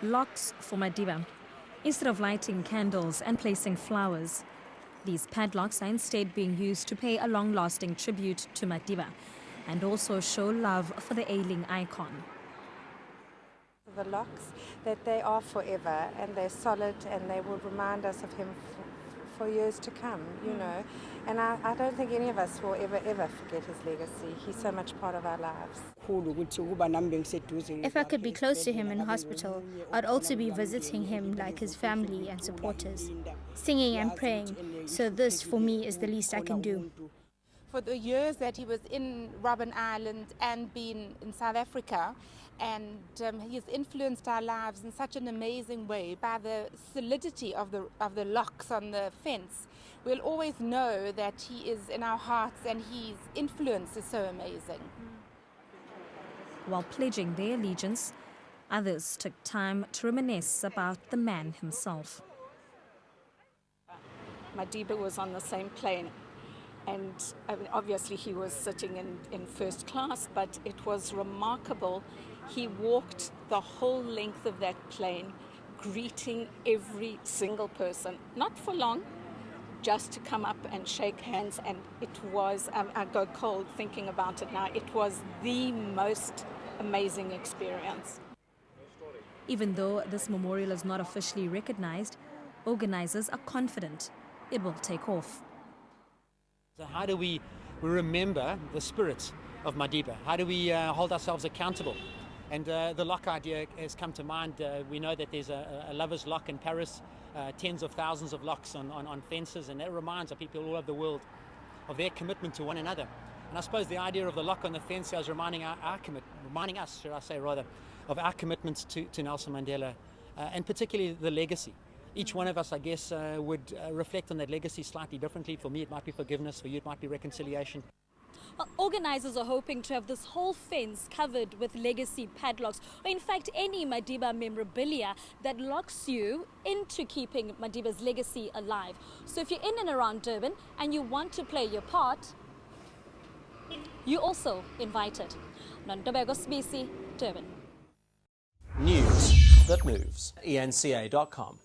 locks for Madiba. Instead of lighting candles and placing flowers, these padlocks are instead being used to pay a long-lasting tribute to Madiba and also show love for the ailing icon. The locks, that they are forever and they're solid and they will remind us of him for years to come, you know. And I don't think any of us will ever forget his legacy. He's so much part of our lives. If I could be close to him in hospital, I'd also be visiting him like his family and supporters, singing and praying. So this, for me, is the least I can do. For the years that he was in Robben Island and been in South Africa, and he has influenced our lives in such an amazing way by the solidity of the locks on the fence. We'll always know that he is in our hearts and his influence is so amazing. While pledging their allegiance, others took time to reminisce about the man himself. Madiba was on the same plane. And I mean, obviously he was sitting in first class, but it was remarkable. He walked the whole length of that plane, greeting every single person, not for long, just to come up and shake hands. And it was, I go cold thinking about it now, it was the most amazing experience. Even though this memorial is not officially recognized, organizers are confident it will take off. So how do we remember the spirit of Madiba? How do we hold ourselves accountable? And the lock idea has come to mind. We know that there's a lover's lock in Paris, tens of thousands of locks on fences, and that reminds people all over the world of their commitment to one another. And I suppose the idea of the lock on the fence is reminding us, should I say rather, of our commitments to Nelson Mandela, and particularly the legacy. Each one of us, I guess, would reflect on that legacy slightly differently. For me, it might be forgiveness. For you, it might be reconciliation. Well, organizers are hoping to have this whole fence covered with legacy padlocks, or in fact any Madiba memorabilia that locks you into keeping Madiba's legacy alive. So if you're in and around Durban and you want to play your part, you're also invited. Nondobego Spisi, Durban. News that moves. eNCA.com.